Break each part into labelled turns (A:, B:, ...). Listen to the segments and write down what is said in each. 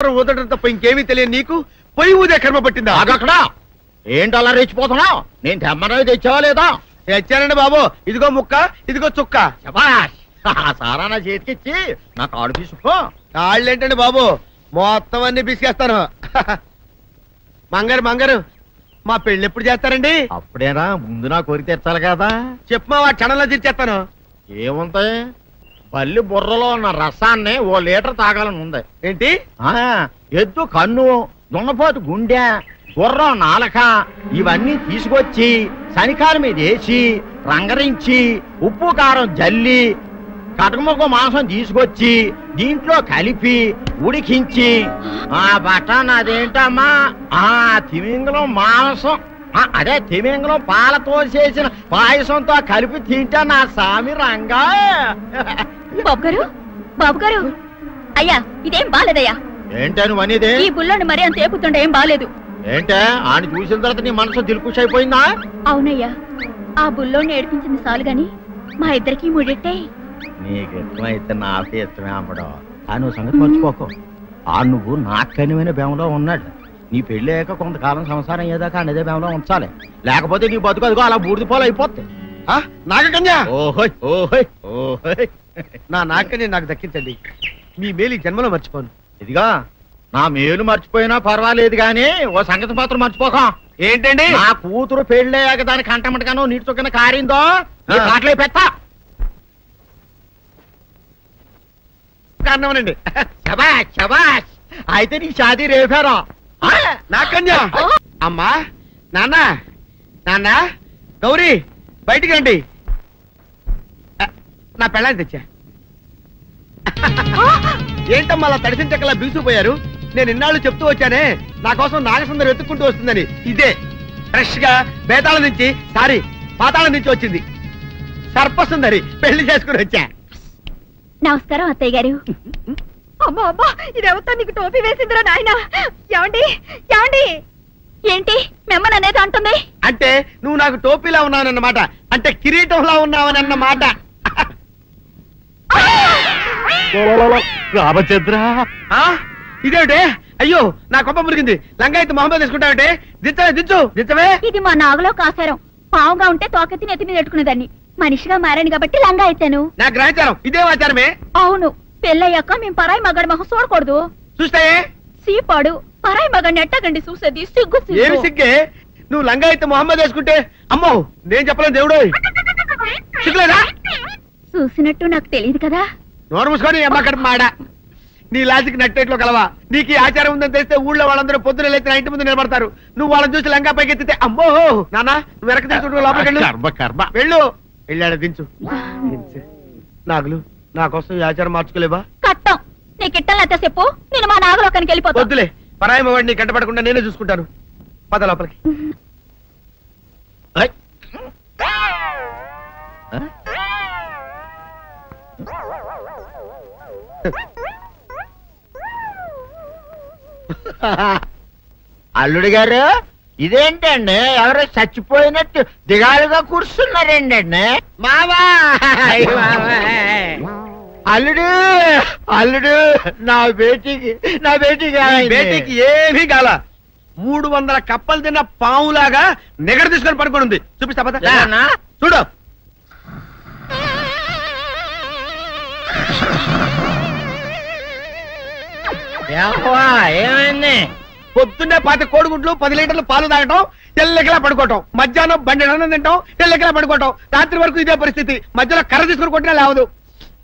A: ఊదటం తప్ప ఇంకేమీ తెలియదు నీకు. పొయ్యి ఊదే కర్మ పట్టిందా?
B: అక్కడ ఏంటి అలా రెచ్చిపోతున్నావు? నేను తెమ్మనవి తెచ్చావా లేదా?
A: తెచ్చానండి బాబు. ఇదిగో ముక్క, ఇదిగో చుక్క.
B: సారా నా చేతికిచ్చి నా కాడు తీసుకో.
A: కాళ్ళేంటండి బాబు, మొత్తం అన్ని పిసికేస్తాను. మంగారు మంగారు, మా పెళ్ళి ఎప్పుడు చేస్తారండి?
B: అప్పుడేనా, ముందు నా కోరిక తెచ్చాలి కదా.
A: చెప్పు మా క్షణంలో తీర్చేస్తాను.
B: ఏముంటాయి, బల్లి బుర్రలో ఉన్న రసాన్ని ఓ లీటర్ తాగాలని ఉంది.
A: ఏంటి?
B: ఎద్దు కన్ను, దున్నపోతు గుండె, గుర్రం నాలక ఇవన్నీ తీసుకొచ్చి శనికాల మీద వేసి రంగరించి ఉప్పు కారం జల్లి కటకముక్క మాంసం తీసుకొచ్చి దీంట్లో కలిపి ఉడికించి ఆ బటన్ అదేంటమ్మా తిమింగలం మాంసం అదే తిమింగలం పాలతో చేసిన పాయసంతో కలిపి తింటా నా సామి రంగా.
C: బాబు గారు అయ్యా, ఇదేం బాలేదయ్యా.
B: ఏంటే నువ్వు అనేది?
C: ఈ బుల్లోని మరీ అంత ఏపుతుండే ఏం బాలేదు.
B: ఏంటే ఆయన చూసిన తర్వాత నీ మనసు దిల్కుష్ అయిపోయిందా?
C: అవునయ్యా, ఆ బుల్లోని ఏడిపించింది చాలు గాని మా ఇద్దరికి ముడిట్టే.
B: నీకు ఇష్టమైతే నాకే ఇష్టమే అమ్మడం. ఆ నువ్వు సంగతి మర్చిపోకు. ఆ నువ్వు నాకు కనివైన బేమలో ఉన్నాడు. నీ పెళ్లి అయ్యాక కొంతకాలం సంసారం ఏదాకా అనేదే బేమలో ఉంచాలి, లేకపోతే నీ బతుకు అదిగో అలా బూడిదిపోలు అయిపోద్ది.
A: నాగకన్యా,
B: ఓహోయ్ ఓహోయ్ ఓహోయ్,
A: నా నాగకన్య నాకు దక్కించండి. మీ మేలు జన్మలో మర్చిపోను.
B: ఇదిగా నా మేలు మర్చిపోయినా పర్వాలేదు గాని ఓ సంగతి మాత్రం మర్చిపోక.
A: ఏంటండి?
B: నా కూతురు పెళ్ళయ్యాక దానికి కంటమటగానో నీటి చుక్కన కారిందో కాట్లే పెట్ట
A: కారణమనండి.
B: శబాష్ శబాష్, అయితే నీ షాదీ రేపారా?
A: నాకన్యా, అమ్మా, నాన్న, నాన్న, గౌరీ బయటికి రండి. నా పెళ్ళాన్ని తెచ్చా. ఏంటమ్మా అలా తడిసిన చెక్కలా బిగుసిపోయారు? నేను ఇన్నాళ్ళు చెప్తూ వచ్చానే నా కోసం నాగసుందరం వెతుక్కుంటూ వస్తుందని. ఇదే ఫ్రెష్ గా బేతాళం నుంచి పాతాళం నుంచి వచ్చింది సర్పసుందరి. పెళ్లి చేసుకుని వచ్చా.
C: నమస్కారం అత్తయ్య గారు. అమ్మా అమ్మా, ఇదేవతో నీకు టోపీ వేసిందిరా నాయన. ఏమండి ఏమండి, ఏంటి మిమ్మల్ని అనేది అంటుంది?
A: అంటే నువ్వు నాకు టోపీలా ఉన్నావనన్నమాట, అంటే కిరీటంలా ఉన్నావని అన్నమాట.
B: రామచంద్ర,
A: ఇదేమిటే? అయ్యో నా కొప్ప మురిగింది. లంగా అయితే మొహమ్మద్ తీసుకుంటావంటే? దించవే, దించవే.
C: ఇది మా నాగులో కాసారం. పావుగా ఉంటే తోకెత్తి నెత్తి మీద పెట్టుకునేదాన్ని. మనిషిగా మారాను కాబట్టి లంగా అయితాను.
A: నా గ్రహచారం ఇదే ఆచారమే.
C: అవును, పెళ్ళయ్యాక మేము పరాయి మగాడి మొహం చూడకూడదు.
A: చూస్తాయే
C: సీపాడు పరాయి మగాడిని ఎట్టగండి చూసేది. సిగ్గు
A: ఏమి సిగ్గే? నువ్వు లంగా అయితే మొహమ్మద్ వేసుకుంటే అమ్మో నేను చెప్పలేను దేవుడు. సిగ్గులేదా?
C: చూసినట్టు నాకు తెలియదు కదా.
A: నోరు మూసుకొని అమ్మకడ మాడ. నీ లాజిక్ నట్టేట్లో కలవా? నీకు ఈ ఆచారం ఉందని తెలిస్తే ఊళ్ళో వాళ్ళందరూ పొద్దున లేచి నా ఇంటి ముందు నిలబడతారు. నువ్వు వాళ్ళని చూసి లంగా పైకి ఎత్తితే అమ్మో నాన్న నువ్వు వెనక తీసుకుంటూ లోపలికి వెళ్ళు. వెళ్ళాడు దించు. నాగులు నా కోసం ఈ ఆచారం మార్చుకోలేవా?
C: కట్టం నీకు ఇట్టలేతే చెప్పు, నేను మా నాగలోకానికి వెళ్ళిపోతా.
A: వద్దులే, పరాయి మవాడిని కంటపడకుండా నేనే చూసుకుంటాను. పద లోపలికి.
B: అల్లుడు గారు, ఇదేంటండి ఎవరో చచ్చిపోయినట్టు దిగాలుగా కూర్చున్నారేంటండి?
A: మావా
B: అల్లుడు అల్లుడు, నా బేటీకి
A: బేటీకి ఏమీ కాల. 300 కప్పలు తిన్న పావులాగా నిగడ తీసుకొని పడుకొని ఉంది. చూపిస్తా పద. చూడు.
B: ఏమైంది?
A: పొద్దున్నే 10 కోడిగుడ్లు 10 లీటర్లు పాలు తాగటం, తెల్లకిలా పడుకోవటం. మధ్యాహ్నం బండి అన్నం తింటాం, తెల్లకిలా పడుకోవటం. రాత్రి వరకు ఇదే పరిస్థితి. మధ్యలో కర్ర తీసుకుని కొట్టినా లేవదు.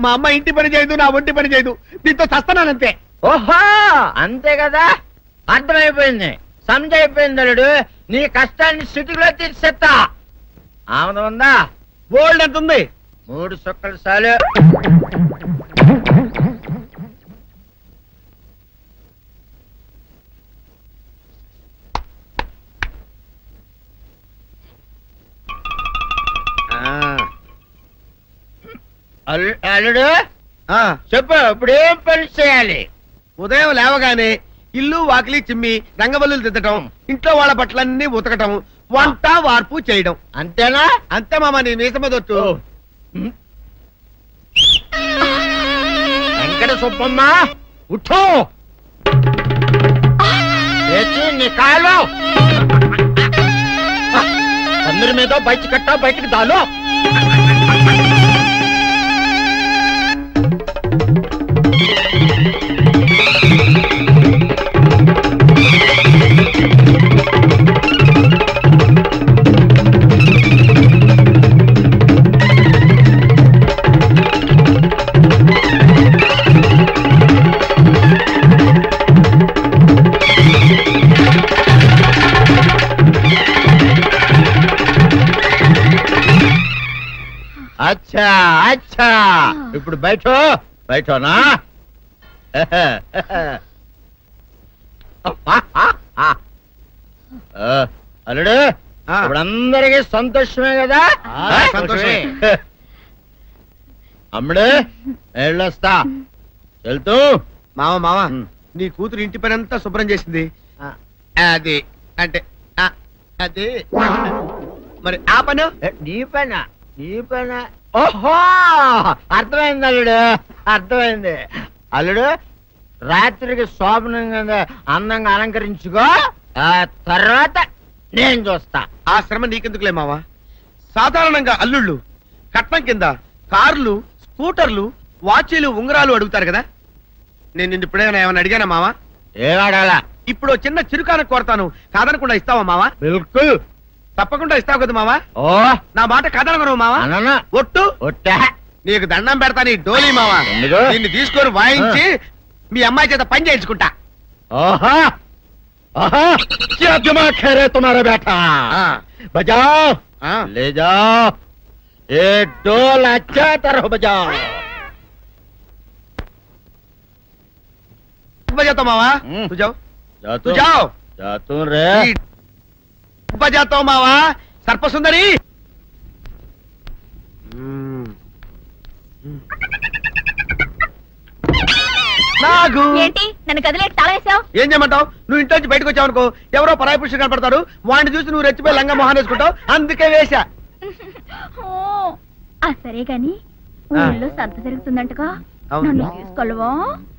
A: మా అమ్మ ఇంటి పని చేయదు, నా ఒంటి పని చేయదు. దీంతో చస్తున్నానంతే.
B: ఓహో అంతే కదా, అర్థమైపోయింది, సంజైపోయింది. అల్లుడు నీ కష్టాన్ని స్థితిలో తీర్చేస్తా. ఆమె ఉందా?
A: గోల్డ్ ఎంత ఉంది?
B: 3 సుక్కలు చాలు. అల్లుడు చెప్పు, ఇప్పుడు ఏం పని చేయాలి?
A: ఉదయం లేవగానే ఇల్లు వాకిలి చిమ్మి రంగవల్లులు దిద్దటం, ఇంట్లో వాళ్ళ బట్టలన్నీ ఉతకటం, వంట వార్పు చేయడం.
B: అంతేనా?
A: అంతే మామ, నీ మీసమదొట్టు.
B: వెంకట సుబ్బమ్మ ఉఠో. నీ కాలు అందరి మీద బయట కట్టా బయటికి దాలో అచ్చా అచ్చా ఇప్పుడు బయటనా అల్లుడు ఇప్పుడు అందరికి సంతోషమే కదా
A: సంతోషమే.
B: అమ్ముడు వెళ్ళొస్తా వెళ్తూ
A: మామ నీ కూతురు ఇంటి పని అంతా శుభ్రం చేసింది అది అంటే అది మరి ఆ పను
B: నీ పైన ఓహో అర్థమైంది అల్లుడు అర్థమైంది అల్లుడు రాత్రికి శోభనంగా అందంగా అలంకరించుకో ఆ తర్వాత నేను చూస్తా
A: ఆ శ్రమ నీకెందుకులే మావా సాధారణంగా అల్లుళ్ళు కట్నం కింద కార్లు స్కూటర్లు వాచీలు ఉంగరాలు అడుగుతారు కదా నేను నిన్ను ఇప్పుడేమైనా ఏమైనా అడిగానా మావా
B: ఏవాడాలా
A: ఇప్పుడు చిన్న చిరుకాను కోరతాను కాదనకుండా ఇస్తావా మావా
B: బిల్కుల్
A: తప్పకుండా ఇస్తావు కదా మావా
B: ఓ
A: నా మాట కాదనగను మావా
B: అననా
A: ఒట్టు
B: ఒట్టా
A: నీకు దండం పెడతా నీ డోలీ మావా
B: ఎందుకు?
A: దీన్ని తీసుకొని వాయించి మీ అమ్మాయి చేత పని చేయించుకుంటా
B: ओहा ओहा क्या दिमाग है रे तुम्हारा बेटा बजाओ ले जाओ ये डोल अच्छा तरह बजाओ
A: बजाता मावा तू जाओ तू जाओ
B: जा तू रे
A: बजाता हूँ मावा सर्पसुंदरी నాగు
C: ఏంటి నన్ను గదిలేటి తాళేసావు?
A: ఏం చేయమంటావు నువ్వు ఇంట్లో నుంచి బయటకు వచ్చావు అనుకో ఎవరో పరాయి పురుషులు కనపడతారు వాడిని చూసి నువ్వు రెచ్చిపోయి లంగా మొహాన్ వేసుకుంటావు అందుకే వేశా
C: సరే గాని ఊళ్ళో సంత జరుగుతుందంటగా నన్ను తీసుకెళ్ళవా?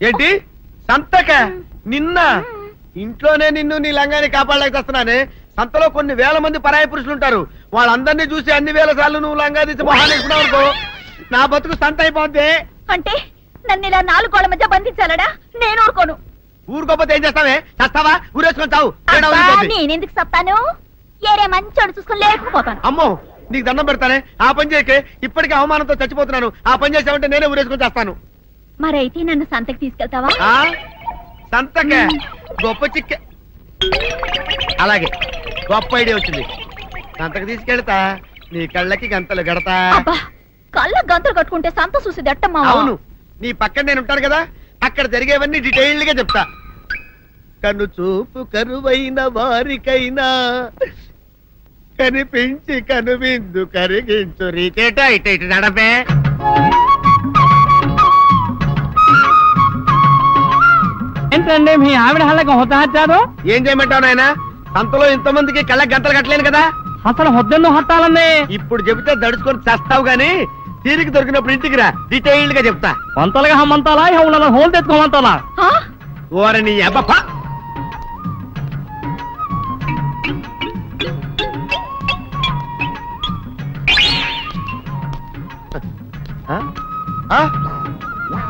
A: ఏంటి సంతక నిన్న ఇంట్లోనే నిన్ను నీ లంగాన్ని కాపాడలేక వస్తున్నానే సంతలో కొన్ని వేల మంది పరాయి పురుషులు ఉంటారు వాళ్ళందరినీ చూసి అన్ని వేల సార్లు నువ్వు లంగా తీసి మొహాన్ వేసుకున్నావు అనుకో నా బతుకు సంత అయిపోద్ది
C: అంటే నన్ను ఇలా నాలుగు గోళ్ల మధ్య బంధించాలడా? నేను ఊరుకోను.
A: ఊరుకోపోతే ఏం చేస్తావే చస్తావా ఊరేసుకొని చావు
C: నేనెందుకు చెప్తాను? ఏరే మంచోడు చూసుకుని లేకపోతాను.
A: అమ్మో నీకు దండం పెడతానే ఆ పని చేయకే ఇప్పటికే అవమానంతో చచ్చిపోతున్నాను ఆ పని చేసావంటే నేనే ఊరేసుకొని చేస్తాను
C: మరైతే నన్ను సంతకి తీసుకెళ్తావా?
A: సంతకే గొప్ప చిక్క అలాగే గొప్ప ఐడియా వచ్చింది సంతకు తీసుకెళ్తా నీ కళ్ళకి గంతలు గడతా
C: అబ్బా, కళ్ళ గంతులు కట్టుకుంటే సంత చూసి దట్టమ్మా.
A: అవును నీ పక్కన నేను ఉంటాను కదా అక్కడ జరిగేవన్నీ డీటెయిల్డ్ గా చెప్తా కను చూపు కరువైన వారికైనా కనిపించి కనువిందు కరిగించు రీచేట ఇట ఇటు నడపే
D: ఏంటండి మీ ఆవిడ హళ్ళకి హొత్తహచ్చారు?
A: ఏం చేయమంటావు నాయన సంతలో ఇంతమందికి కళ్ళకి గంటలు కట్టలేను కదా
D: అసలు హొద్దెన్ను హట్టాలండి.
A: ఇప్పుడు చెబితే దడుచుకొని చేస్తావు గాని తీరికి దొరికినప్పుడు ఇంటికి రా డీటెయిల్డ్ గా చెప్తా
D: వంతలుగా హమ్మంతాలా ఇక హోల్ తెచ్చుకోమంటాలా?
A: ఓర నీ అబ్బప్ప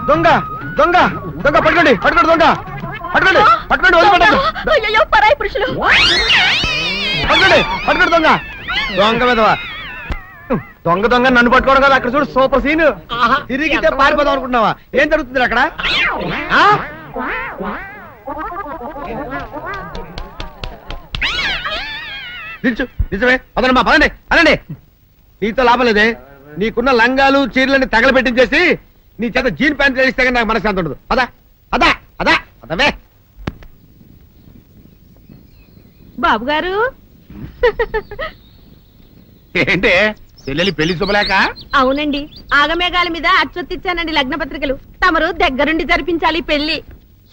A: దొంగ దొంగ దొంగ పట్టుకోండి పట్టుకోండి దొంగ పట్టుకోండి పట్టుకోండి వదిలిపెట్టండి
C: అయ్యయ్యో, పరాయి పురుషులు.
A: పట్టుకోండి పట్టుకోండి దొంగ దొంగ విధవా దొంగ దొంగ నన్ను పట్టుకోవడం కదా అక్కడ చూడు సూపర్ సీన్ తిరిగితే పారిపోదాం అనుకుంటున్నావా ఏం జరుగుతుంది అక్కడ నిల్చు నిజమే అదనమ్మా పదండి అనండి నీతో లాభం లేదే నీకున్న లంగాలు చీరలని తగలబెట్టించేసి నీ చేత జీన్ ప్యాంట్ వేస్తే కానీ నాకు మనశ్శాంతి ఉండదు అదా అదా అదా అదవే
E: బాబు గారు
A: ఏంటే చెల్లెలి పెళ్లి శుభలేక
E: అవునండి ఆగమేఘాల మీద అచ్చొత్తిచ్చానండి లగ్న పత్రికలు తమరు దగ్గరుండి జరిపించాలి పెళ్లి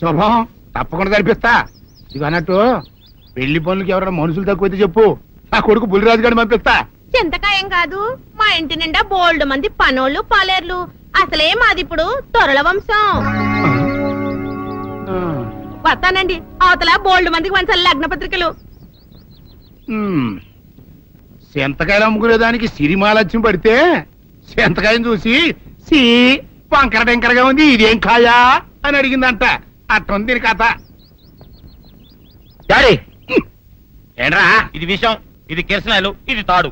A: శుభం తప్పకుండా జరిపిస్తా ఇది అన్నట్టు పెళ్లి పనులకి ఎవరైనా మనుషులు తక్కువైతే చెప్పు నా కొడుకు బుల్లిరాజు గారిని పంపిస్తా
E: చింతకాయం కాదు మా ఇంటి నిండా బోల్డ్ మంది పనోళ్ళు పాలేర్లు అసలే మాది ఇప్పుడు తొరల వంశం వస్తానండి అవతల బోల్డ్ మందికి వంచాలి లగ్న పత్రికలు.
F: సెంతకాయలు అమ్ముకునేదానికి సిరిమాలత్యం పడితే సెంతకాయని చూసి సి వంకర టెంకరగా ఉంది ఇదేం కాయా అని అడిగిందంట. అట్టుంది దీని కథ.
B: డాడీ ఏంట్రా ఇది విషయం, ఇది కిరసనాయలు, ఇది తాడు.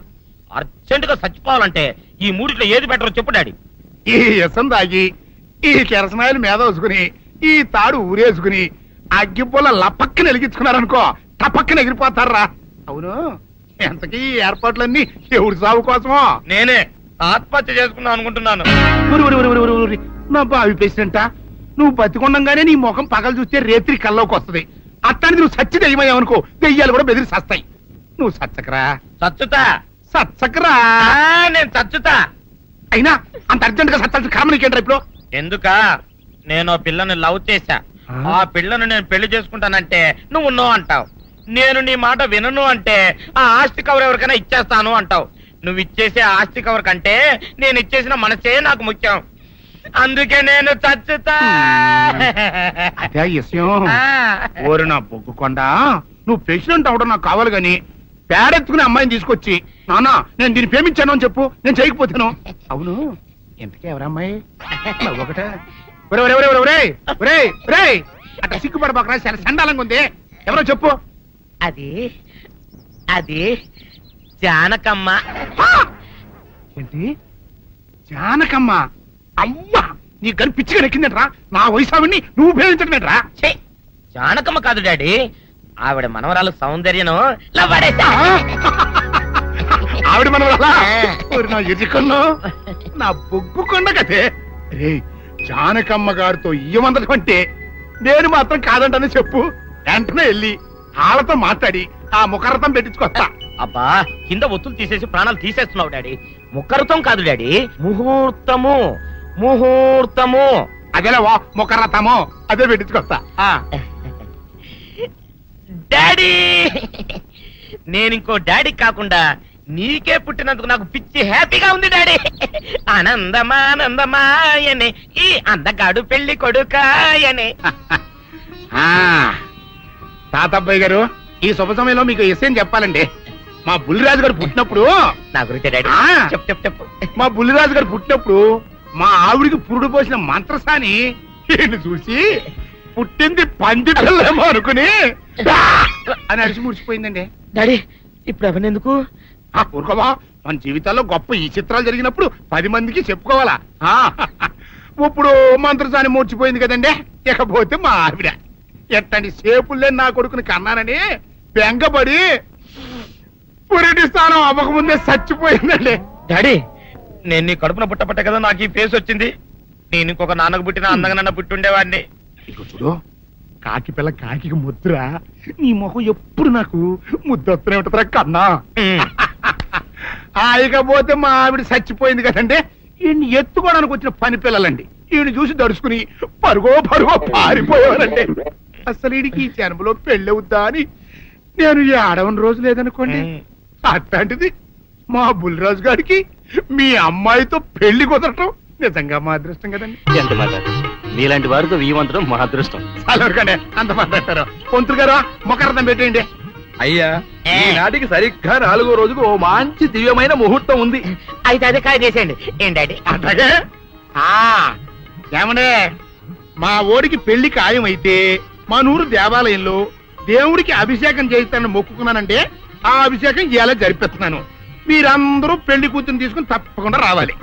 B: అర్జెంట్ గా చచ్చిపోవాలంటే ఈ మూడిట్లో ఏది బెటర్ చెప్పు డాడీ.
F: ఈ ఇసం తాగి ఈ కిరసనాయలు మీద వేసుకుని ఈ తాడు ఊరేసుకుని అగ్గిపూల లపక్కన వెలిగించుకున్నారనుకో టపక్కన ఎగిరిపోతారా. అవును, ఎంతకీ ఈ ఏర్పాట్లన్నీ ఎవరి సాగు కోసమో?
B: నేనే ఆత్మహత్య చేసుకుందాం అనుకుంటున్నాను.
F: ఊరి ఊరి ఊరి ఊరి ఊరి నా బావి పేసినంట. నువ్వు బతికొండంగానే నీ ముఖం పగలు చూస్తే రేత్రి కల్లోకి వస్తుంది. అట్టానికి నువ్వు సచ్చి దెయ్యమయ్యావనుకో దెయ్యాలు కూడా బెదిరి సస్తాయి. నువ్వు సచ్చకరా
B: చచ్చుతా.
F: సచ్చకరా.
B: నేను చచ్చుతా.
F: అయినా అంత అర్జెంట్ గా సచ్చాల్సిన కర్మ నీకేంట్రా ఇప్పుడు?
B: ఎందుక నేను పిల్లని లవ్ చేశా. ఆ పిల్లను నేను పెళ్లి చేసుకుంటానంటే నువ్వు నో అంటావు. నేను నీ మాట వినను అంటే ఆ ఆస్తి కవర్ ఎవరికైనా ఇచ్చేస్తాను అంటావు. నువ్వు ఇచ్చేసే ఆస్తి కవర్ కంటే నేను ఇచ్చేసిన మనసే నాకు ముఖ్యం. అందుకే నేను చచ్చుతా.
F: అదే విషయం. ఓరి నా బొగ్గుకొండ, నువ్వు ప్రెసిడెంట్ అవడం నాకు కావాలి గాని పేడెత్తుకునే అమ్మాయిని తీసుకొచ్చి నానా నేను దీన్ని ప్రేమించాను అని చెప్పు, నేను చేయకపోతాను. అవును, ఎంతకే ఎవరమ్మాయి? ఒకటే అట్లా సిగ్గుపడబాకరా, చాలా సండాలంగా ఉంది. ఎవరో చెప్పు.
B: అది అది జానకమ్మ.
F: ఏంటి జానకమ్మ? అమ్మా నీ గని పిచ్చిగా నెక్కిందంట్రా. నా వయసావిని నువ్వు ప్రేమించటమేట్రా?
B: ఛీ, జానకమ్మ కాదు డాడీ, ఆవిడ మనవరాలు సౌందర్యను
F: ఆవిడ మనవరాలా? నా ఎదుకల్లో నా బొగ్గు కొండ కదే. రే జానకమ్మ గారితో ఇయ్యమందడం అంటే నేను మాత్రం కాదంటనే చెప్పు. వెంటనే వెళ్ళి వాళ్ళతో మాట్లాడి ఆ ముఖరథం పెట్టించుకొస్తా.
B: అబ్బా కింద ఒత్తులు తీసేసి ప్రాణాలు తీసేస్తున్నావు డాడీ. ముఖరుతం కాదు డాడీ, ముహూర్తము. ముహూర్తము
F: అదేలా ముఖరథము, అదే పెట్టించుకొస్తా.
B: డాడీ నేను ఇంకో డాడీ కాకుండా నీకే పుట్టినందుకు నాకు పిచ్చి హ్యాపీగా ఉంది డాడీ. ఆనందమానందమాయనే ఈ అందగాడు పెళ్లి కొడుకాయనే.
F: తాతబ్బాయి గారు, ఈ శుభ సమయంలో మీకు విషయం చెప్పాలండి. మా బుల్లిరాజు గారు పుట్టినప్పుడు
B: నా గురించి డాడీ చెప్పు చెప్పు చెప్పు.
F: మా బుల్లిరాజు గారు పుట్టినప్పుడు మా ఆవిడికి పురుడు పోసిన మంత్రసాని ఈయన్ని చూసి పుట్టింది పంది పిల్లేమో అనుకుని అని అరిచి ముడిచిపోయిందండి.
B: డాడీ ఇప్పుడు ఎవరినెందుకు?
F: ఊరుకోవా, మన జీవితాల్లో గొప్ప ఈ చిత్రాలు జరిగినప్పుడు 10 మందికి చెప్పుకోవాలా. ఇప్పుడు మంత్రసాని మూర్చిపోయింది కదండి. ఇకపోతే మా ఆవిడ ఎట్టండి సేపుల్లే నా కొడుకుని కన్నానని బెంగపడి పురిటి స్థానం అవ్వకముందే చచ్చిపోయిందండి.
B: డాడీ నేను నీ కడుపున పుట్టపట్ట కదా నాకు ఈ ఫేస్ వచ్చింది. నేను ఇంకొక నాన్నకు పుట్టిన అందంగా నన్ను పుట్టుండేవాడిని.
F: ఇక చూడు, కాకి పిల్ల కాకి ముద్దురా. నీ మొహం ఎప్పుడు నాకు ముద్దొస్తూనే ఉంటుందిరా కన్నా. ఇకపోతే మా ఆవిడ చచ్చిపోయింది కదండి. ఈయన్ని ఎత్తుకోవడానికి వచ్చిన పని పిల్లలండి. ఈయన చూసి దడుచుకుని పరుగో పారిపోయేవారండి. అసలు ఈడికి ఈ జన్మలో పెళ్ళవుద్దా అని నేను ఈ ఆడవని రోజు లేదనుకోండి. అట్లాంటిది మా బుల్లిరాజు గారికి మీ అమ్మాయితో పెళ్లి కుదరటం నిజంగా మా అదృష్టం కదండి.
B: ఎంత మాట్లాడు, నీలాంటి వారితో వీయమంతరం మా అదృష్టం.
F: అలాగండి అంత మాట్లాడతారు. పొంతులు గారు ముఖరథం పెట్టేయండి.
A: అయ్యా ఈనాటికి సరిగ్గా 4వ రోజుకు ఓ మంచి దివ్యమైన ముహూర్తం ఉంది.
B: అయితే అదే కాయ చేసేయండి. ఏం డాడీ?
F: అట్లాగే ఏమండే, మా ఓడికి పెళ్లి ఖాయం అయితే మా నూరు దేవాలయంలో దేవుడికి అభిషేకం చేయిస్తానని మొక్కుకున్నానంటే ఆ అభిషేకం ఇలా జరిపిస్తున్నాను. మీరందరూ పెళ్లి కూతురు తీసుకుని తప్పకుండా రావాలి.